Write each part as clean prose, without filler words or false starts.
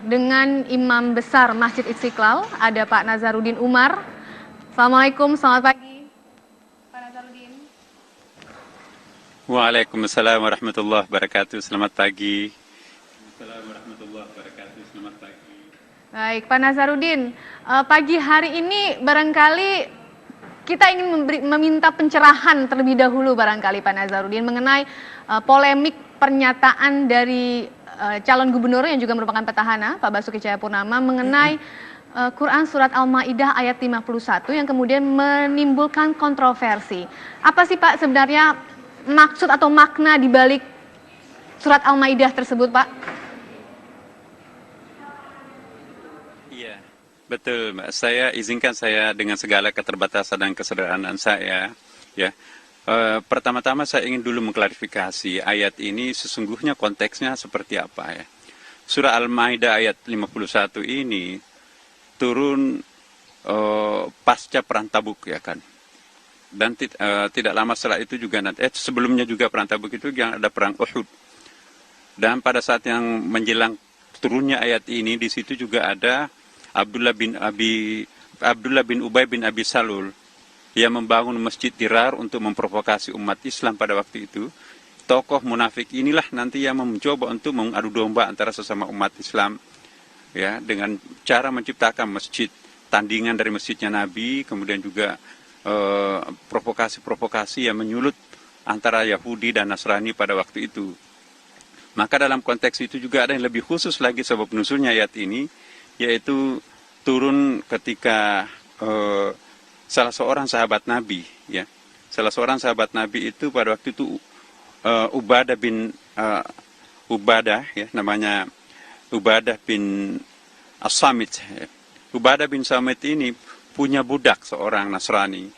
dengan Imam Besar Masjid Istiqlal, ada Pak Nazarudin Umar. Assalamualaikum, selamat pagi Pak Nazarudin. Waalaikumsalam warahmatullahi wabarakatuh. Selamat pagi. Waalaikumsalam warahmatullahi wabarakatuh. Selamat pagi. Baik, Pak Nazarudin, pagi hari ini barangkali kita ingin meminta pencerahan terlebih dahulu barangkali Pak Nazarudin mengenai polemik pernyataan dari calon gubernur yang juga merupakan petahana, Pak Basuki Cahayapurnama, mengenai Quran Surat Al-Ma'idah ayat 51 yang kemudian menimbulkan kontroversi. Apa sih Pak sebenarnya maksud atau makna di balik Surat Al-Ma'idah tersebut, Pak? Iya, betul Mbak. Izinkan saya dengan segala keterbatasan dan kesederhanaan saya, ya. Pertama-tama saya ingin dulu mengklarifikasi ayat ini sesungguhnya konteksnya seperti apa ya. Surah Al-Ma'idah ayat 51 ini turun pasca perang Tabuk ya kan. Dan tidak lama setelah itu juga nanti sebelumnya juga perang Tabuk itu yang ada perang Uhud. Dan pada saat yang menjelang turunnya ayat ini di situ juga ada Abdullah bin Ubay bin Abi Salul yang membangun masjid Dirar untuk memprovokasi umat Islam pada waktu itu. Tokoh munafik inilah nanti yang mencoba untuk mengadu domba antara sesama umat Islam, ya, dengan cara menciptakan masjid, tandingan dari masjidnya Nabi, kemudian juga provokasi-provokasi yang menyulut antara Yahudi dan Nasrani pada waktu itu. Maka dalam konteks itu juga ada yang lebih khusus lagi sebab nusulnya ayat ini, yaitu turun ketika salah seorang sahabat Nabi, ya, salah seorang sahabat Nabi itu pada waktu itu Ubadah, ya, namanya Ubadah bin As-Samit. Ya. Ubadah bin Samit ini punya budak seorang Nasrani.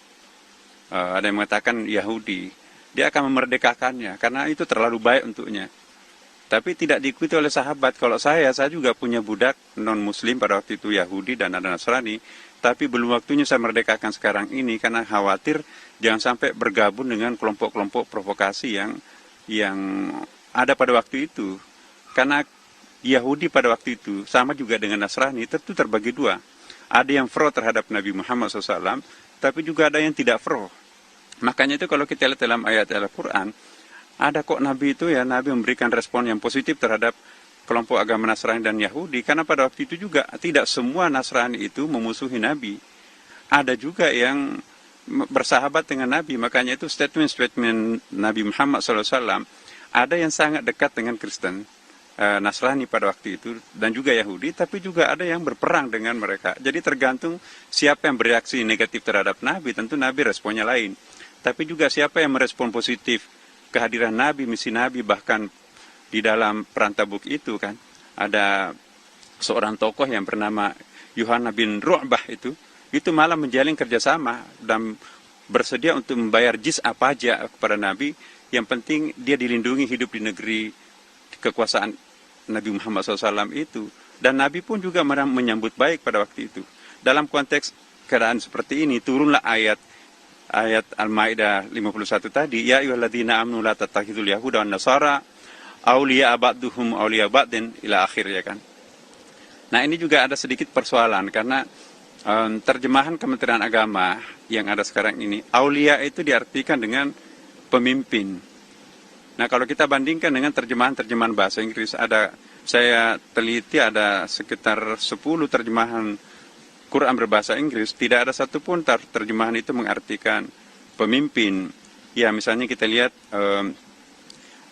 Ada yang mengatakan Yahudi. Dia akan memerdekakannya karena itu terlalu baik untuknya. Tapi tidak diikuti oleh sahabat. Kalau saya juga punya budak non-muslim pada waktu itu Yahudi dan ada Nasrani. Tapi belum waktunya saya merdekakan sekarang ini karena khawatir jangan sampai bergabung dengan kelompok-kelompok provokasi yang ada pada waktu itu. Karena Yahudi pada waktu itu sama juga dengan Nasrani itu terbagi dua. Ada yang pro terhadap Nabi Muhammad SAW, tapi juga ada yang tidak pro. Makanya itu kalau kita lihat dalam ayat Al-Quran, ada kok Nabi itu ya, Nabi memberikan respon yang positif terhadap kelompok agama Nasrani dan Yahudi, karena pada waktu itu juga tidak semua Nasrani itu memusuhi Nabi. Ada juga yang bersahabat dengan Nabi, makanya itu statement-statement Nabi Muhammad SAW, ada yang sangat dekat dengan Kristen, Nasrani pada waktu itu, dan juga Yahudi, tapi juga ada yang berperang dengan mereka. Jadi tergantung siapa yang bereaksi negatif terhadap Nabi, tentu Nabi responnya lain. Tapi juga siapa yang merespon positif kehadiran Nabi, misi Nabi, bahkan di dalam perang Tabuk itu kan ada seorang tokoh yang bernama Yuhanna bin Ru'bah itu malah menjalin kerjasama dan bersedia untuk membayar jiz'ah pajak kepada Nabi. Yang penting dia dilindungi hidup di negeri kekuasaan Nabi Muhammad SAW itu. Dan Nabi pun juga menyambut baik pada waktu itu. Dalam konteks keadaan seperti ini turunlah ayat Al-Ma'idah 51 tadi, ya ayyuhalladzina amanu la tattakhidul yahuda wan nasara auliya ba'duhum auliya ba'din ila akhir, ya kan. Nah, ini juga ada sedikit persoalan karena terjemahan Kementerian Agama yang ada sekarang ini, aulia itu diartikan dengan pemimpin. Nah, kalau kita bandingkan dengan terjemahan bahasa Inggris, saya teliti ada sekitar 10 terjemahan Quran berbahasa Inggris, tidak ada satupun terjemahan itu mengartikan pemimpin. Ya, misalnya kita lihat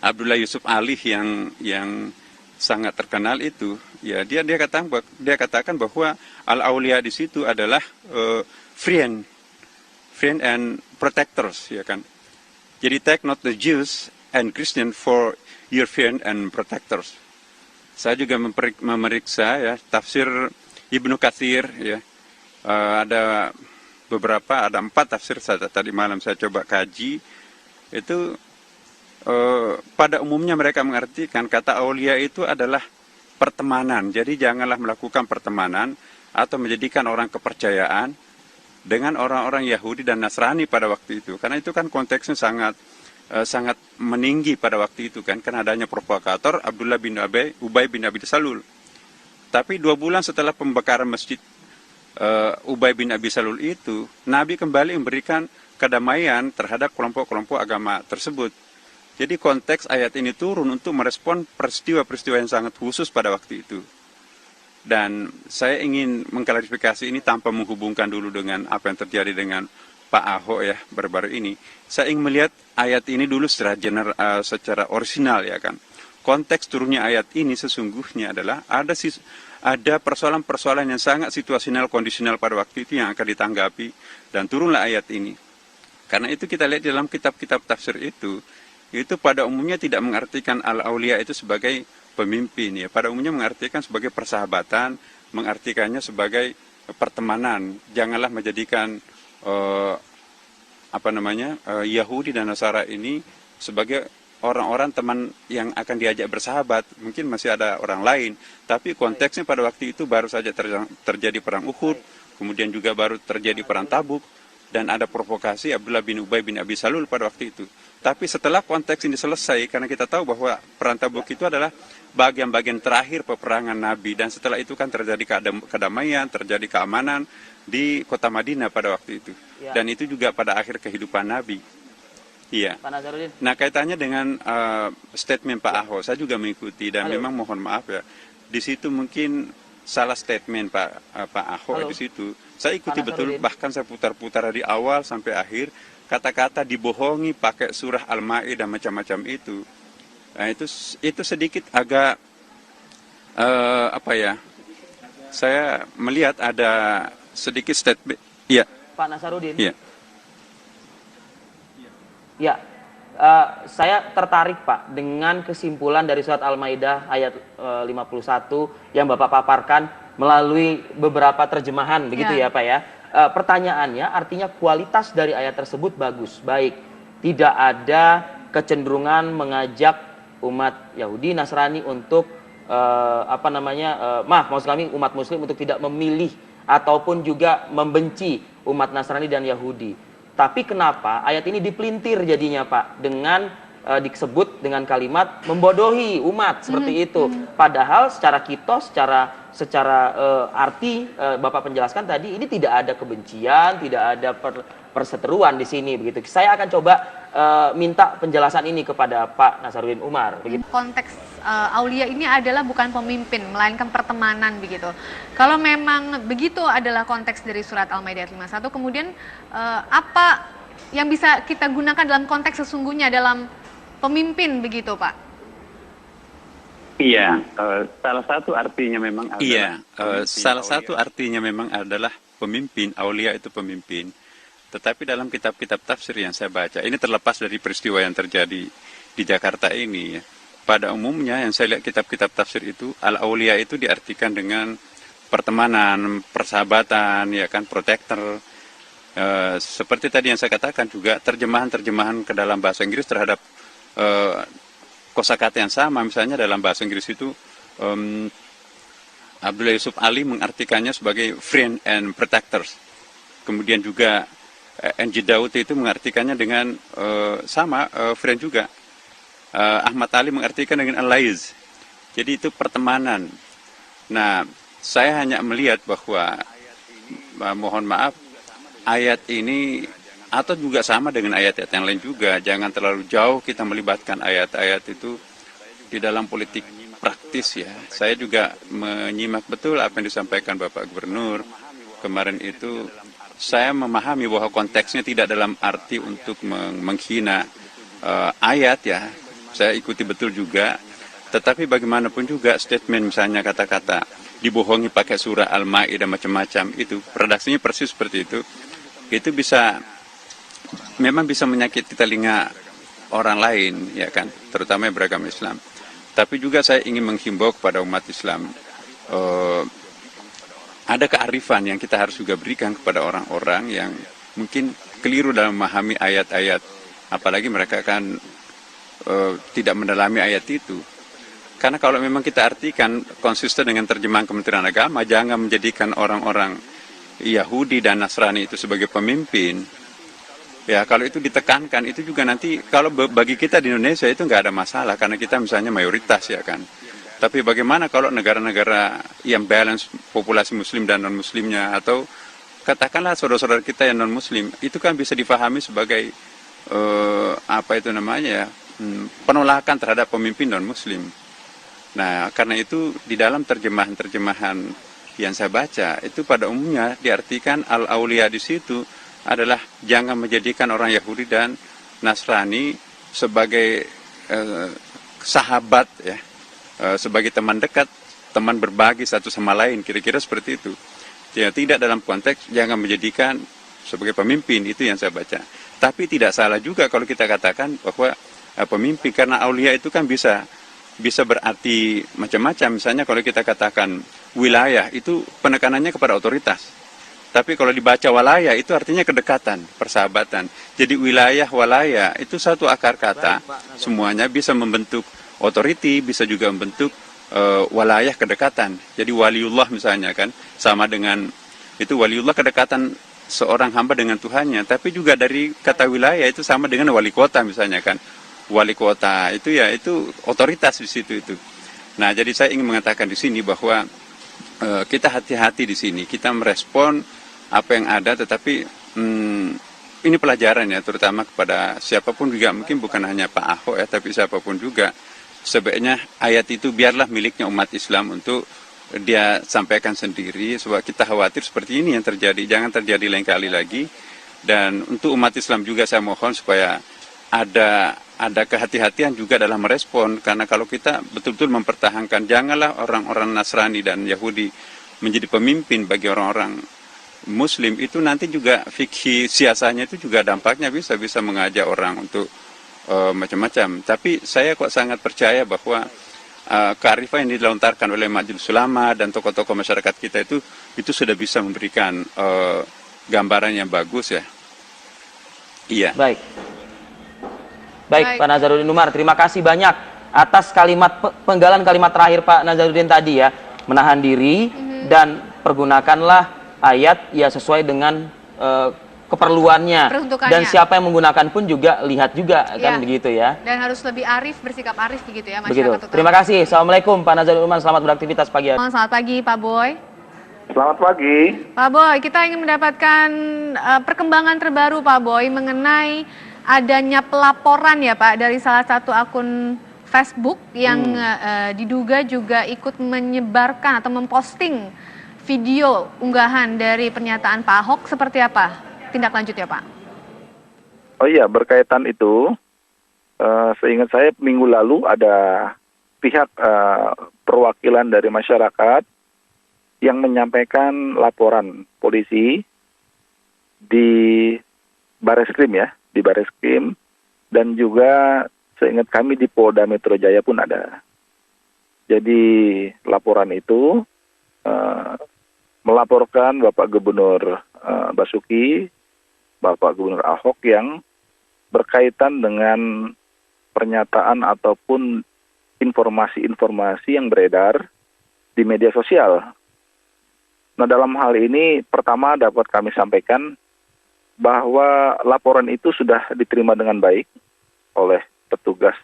Abdullah Yusuf Ali yang sangat terkenal itu, ya dia katakan bahwa al-aulia di situ adalah friend and protectors, ya kan. Jadi take not the Jews and Christian for your friend and protectors. Saya juga memeriksa ya tafsir Ibnu Katsir, ya. Ada 4 tafsir tadi malam saya coba kaji. Itu pada umumnya mereka mengartikan kata aulia itu adalah pertemanan. Jadi janganlah melakukan pertemanan atau menjadikan orang kepercayaan dengan orang-orang Yahudi dan Nasrani pada waktu itu. Karena itu kan konteksnya sangat meninggi pada waktu itu kan, karena adanya provokator Abdullah bin Ubay bin Abi Salul. Tapi 2 bulan setelah pembakaran masjid Ubay bin Abi Salul itu, Nabi kembali memberikan kedamaian terhadap kelompok-kelompok agama tersebut. Jadi konteks ayat ini turun untuk merespon peristiwa-peristiwa yang sangat khusus pada waktu itu. Dan saya ingin mengklarifikasi ini tanpa menghubungkan dulu dengan apa yang terjadi dengan Pak Ahok ya baru-baru ini. Saya ingin melihat ayat ini dulu secara orisinal ya kan. Konteks turunnya ayat ini sesungguhnya adalah ada persoalan-persoalan yang sangat situasional, kondisional pada waktu itu yang akan ditanggapi dan turunlah ayat ini. Karena itu kita lihat dalam kitab-kitab tafsir itu pada umumnya tidak mengartikan al-auliya itu sebagai pemimpin ya. Pada umumnya mengartikan sebagai persahabatan, mengartikannya sebagai pertemanan. Janganlah menjadikan Yahudi dan Nasara ini sebagai orang-orang teman yang akan diajak bersahabat. Mungkin masih ada orang lain, tapi konteksnya pada waktu itu baru saja terjadi perang Uhud, kemudian juga baru terjadi perang Tabuk, dan ada provokasi Abdullah bin Ubay bin Abi Salul pada waktu itu. Tapi setelah konteks ini selesai, karena kita tahu bahwa perang Tabuk itu adalah bagian-bagian terakhir peperangan Nabi, dan setelah itu kan terjadi kedamaian, terjadi keamanan di kota Madinah pada waktu itu. Ya. Dan itu juga pada akhir kehidupan Nabi. Iya. Nah, kaitannya dengan statement Pak Ahok, saya juga mengikuti dan memang mohon maaf ya, di situ mungkin salah statement Pak Ahok di situ. Saya ikuti betul, bahkan saya putar-putar dari awal sampai akhir, kata-kata dibohongi pakai surah Al-Maidah dan macam-macam itu. Nah, itu sedikit agak saya melihat ada sedikit statement. Iya. Pak Nasarudin. Iya. Ya, saya tertarik Pak dengan kesimpulan dari surat Al-Maidah ayat 51 yang Bapak paparkan melalui beberapa terjemahan, begitu ya Pak ya. Pertanyaannya artinya kualitas dari ayat tersebut bagus, baik. Tidak ada kecenderungan mengajak umat Yahudi, Nasrani untuk umat Muslim untuk tidak memilih ataupun juga membenci umat Nasrani dan Yahudi. Tapi kenapa ayat ini dipelintir jadinya Pak dengan disebut dengan kalimat membodohi umat seperti itu. Padahal secara kitos, secara arti Bapak penjelaskan tadi ini tidak ada kebencian, tidak ada perseteruan di sini begitu. Saya akan coba minta penjelasan ini kepada Pak Nasarudin Umar. Begitu. Konteks aulia ini adalah bukan pemimpin, melainkan pertemanan begitu. Kalau memang begitu adalah konteks dari surat Al-Maidah 51, kemudian apa yang bisa kita gunakan dalam konteks sesungguhnya dalam pemimpin begitu Pak? Iya, salah satu artinya memang adalah pemimpin, aulia itu pemimpin. Tetapi dalam kitab-kitab tafsir yang saya baca, ini terlepas dari peristiwa yang terjadi di Jakarta ini ya. Pada umumnya yang saya lihat kitab-kitab tafsir itu, al-aulia itu diartikan dengan pertemanan, persahabatan, ya kan, protector. Seperti tadi yang saya katakan juga terjemahan-terjemahan ke dalam bahasa Inggris terhadap kosakata yang sama. Misalnya dalam bahasa Inggris itu Abdullah Yusuf Ali mengartikannya sebagai friend and protectors. Kemudian juga N.J. Daud itu mengartikannya dengan friend juga. Ahmad Ali mengartikan dengan allies. Jadi itu pertemanan. Nah, saya hanya melihat bahwa mohon maaf, ayat ini atau juga sama dengan ayat-ayat yang lain juga, jangan terlalu jauh kita melibatkan ayat-ayat itu di dalam politik praktis ya. Saya juga menyimak betul apa yang disampaikan Bapak Gubernur kemarin itu. Saya memahami bahwa konteksnya tidak dalam arti untuk menghina ayat ya. Saya ikuti betul juga. Tetapi bagaimanapun juga statement misalnya kata-kata dibohongi pakai surah Al-Maidah macam-macam itu, redaksinya persis seperti itu. Itu memang bisa menyakiti telinga orang lain ya kan, terutama yang beragama Islam. Tapi juga saya ingin menghimbau kepada umat Islam, ada kearifan yang kita harus juga berikan kepada orang-orang yang mungkin keliru dalam memahami ayat-ayat, apalagi mereka kan tidak mendalami ayat itu. Karena kalau memang kita artikan konsisten dengan terjemahan Kementerian Agama, jangan menjadikan orang-orang Yahudi dan Nasrani itu sebagai pemimpin. Ya, kalau itu ditekankan, itu juga nanti, kalau bagi kita di Indonesia itu nggak ada masalah, karena kita misalnya mayoritas ya kan. Tapi bagaimana kalau negara-negara yang balance populasi muslim dan non-muslimnya, atau katakanlah saudara-saudara kita yang non-muslim, itu kan bisa difahami sebagai apa itu namanya ya, penolakan terhadap pemimpin non-muslim. Nah, karena itu di dalam terjemahan-terjemahan yang saya baca, itu pada umumnya diartikan al-auliya di situ adalah jangan menjadikan orang Yahudi dan Nasrani sebagai sahabat ya, sebagai teman dekat, teman berbagi satu sama lain, kira-kira seperti itu. Ya, tidak dalam konteks jangan menjadikan sebagai pemimpin, itu yang saya baca. Tapi tidak salah juga kalau kita katakan bahwa pemimpin, karena aulia itu kan bisa berarti macam-macam. Misalnya kalau kita katakan wilayah, itu penekanannya kepada otoritas. Tapi kalau dibaca walaya, itu artinya kedekatan, persahabatan. Jadi wilayah, walaya, itu satu akar kata. Semuanya bisa membentuk otoriti, bisa juga membentuk walayah, kedekatan. Jadi waliullah misalnya kan, sama dengan, itu waliullah kedekatan seorang hamba dengan Tuhannya. Tapi juga dari kata wilayah itu sama dengan wali kota misalnya kan. Wali kota itu ya, itu otoritas di situ itu. Nah, jadi saya ingin mengatakan di sini bahwa kita hati-hati di sini. Kita merespon apa yang ada, tetapi ini pelajaran ya, terutama kepada siapapun juga, mungkin bukan hanya Pak Ahok ya, tapi siapapun juga. Sebaiknya ayat itu biarlah miliknya umat Islam untuk dia sampaikan sendiri, sebab kita khawatir seperti ini yang terjadi, jangan terjadi lain kali lagi. Dan untuk umat Islam juga saya mohon supaya ada kehati-hatian juga dalam merespon, karena kalau kita betul-betul mempertahankan, janganlah orang-orang Nasrani dan Yahudi menjadi pemimpin bagi orang-orang Muslim, itu nanti juga fikih siasahnya itu juga dampaknya bisa mengajak orang untuk macam-macam. Tapi saya kok sangat percaya bahwa kearifan yang dilontarkan oleh Majelis Ulama dan tokoh-tokoh masyarakat kita itu sudah bisa memberikan gambaran yang bagus ya. Iya. Baik, Pak Nazarudin Umar, terima kasih banyak atas penggalan kalimat terakhir Pak Nazarudin tadi ya, menahan diri dan pergunakanlah ayat ya sesuai dengan keperluannya, dan siapa yang menggunakan pun juga lihat juga kan begitu ya. Dan harus lebih arif, bersikap arif begitu ya masyarakat. Begitu. Terima kasih. Assalamualaikum Pak Nazarudin Umar, selamat beraktivitas pagi hari. Selamat pagi Pak Boy. Selamat pagi. Pak Boy, kita ingin mendapatkan perkembangan terbaru Pak Boy mengenai adanya pelaporan ya Pak dari salah satu akun Facebook yang diduga juga ikut menyebarkan atau memposting video unggahan dari pernyataan Pak Ahok. Seperti apa tindak lanjutnya Pak? Oh iya, berkaitan itu, seingat saya minggu lalu ada pihak perwakilan dari masyarakat yang menyampaikan laporan polisi di Bareskrim ya, di Bareskrim, dan juga seingat kami di Polda Metro Jaya pun ada. Jadi laporan itu melaporkan Bapak Gubernur Basuki, Bapak Gubernur Ahok yang berkaitan dengan pernyataan ataupun informasi-informasi yang beredar di media sosial. Nah, dalam hal ini pertama dapat kami sampaikan bahwa laporan itu sudah diterima dengan baik oleh petugas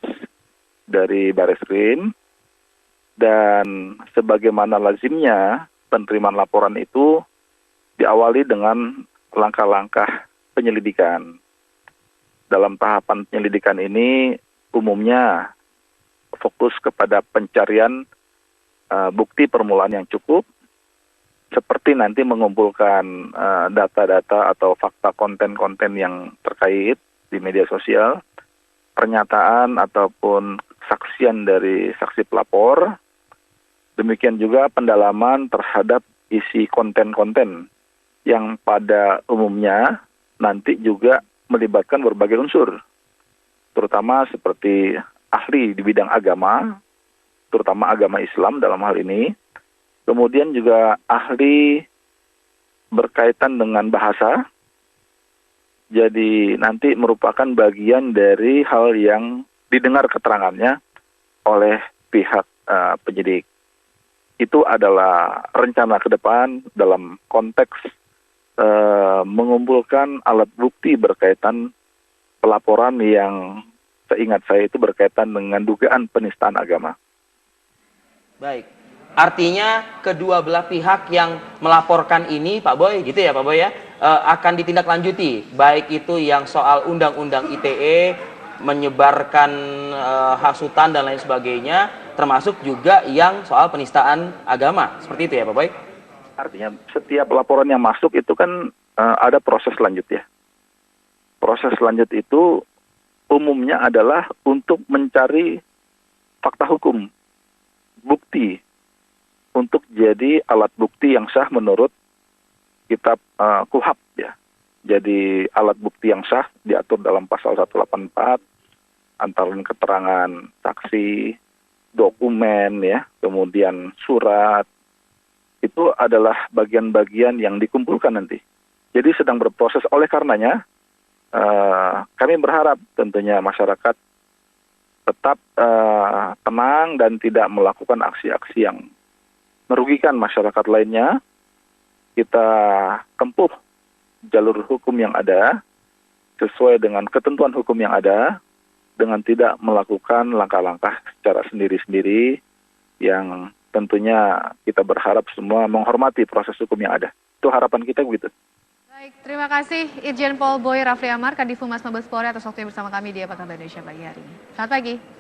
dari Bareskrim, dan sebagaimana lazimnya penerimaan laporan itu diawali dengan langkah-langkah penyelidikan. Dalam tahapan penyelidikan ini umumnya fokus kepada pencarian bukti permulaan yang cukup, seperti nanti mengumpulkan data-data atau fakta konten-konten yang terkait di media sosial, pernyataan ataupun saksian dari saksi pelapor, demikian juga pendalaman terhadap isi konten-konten yang pada umumnya nanti juga melibatkan berbagai unsur, terutama seperti ahli di bidang agama, terutama agama Islam dalam hal ini, kemudian juga ahli berkaitan dengan bahasa, jadi nanti merupakan bagian dari hal yang didengar keterangannya oleh pihak penyidik. Itu adalah rencana ke depan dalam konteks mengumpulkan alat bukti berkaitan pelaporan yang seingat saya itu berkaitan dengan dugaan penistaan agama. Baik. Artinya kedua belah pihak yang melaporkan ini, Pak Boy, gitu ya Pak Boy ya, akan ditindaklanjuti. Baik itu yang soal undang-undang ITE, menyebarkan hasutan dan lain sebagainya, termasuk juga yang soal penistaan agama. Seperti itu ya Pak Boy? Artinya setiap laporan yang masuk itu kan ada proses lanjut ya. Proses lanjut itu umumnya adalah untuk mencari fakta hukum, bukti, untuk jadi alat bukti yang sah menurut kitab KUHAP ya. Jadi alat bukti yang sah diatur dalam pasal 184, antara lain keterangan saksi, dokumen ya, kemudian surat. Itu adalah bagian-bagian yang dikumpulkan nanti. Jadi sedang berproses, oleh karenanya kami berharap tentunya masyarakat tetap tenang dan tidak melakukan aksi-aksi yang merugikan masyarakat lainnya. Kita tempuh jalur hukum yang ada sesuai dengan ketentuan hukum yang ada, dengan tidak melakukan langkah-langkah secara sendiri-sendiri yang tentunya kita berharap semua menghormati proses hukum yang ada. Itu harapan kita begitu. Baik, terima kasih Irjen Pol Boy Rafli Amar, Kadif Humas Mabes Polri atas waktunya bersama kami di Apa Kabar Indonesia pagi hari ini. Selamat pagi.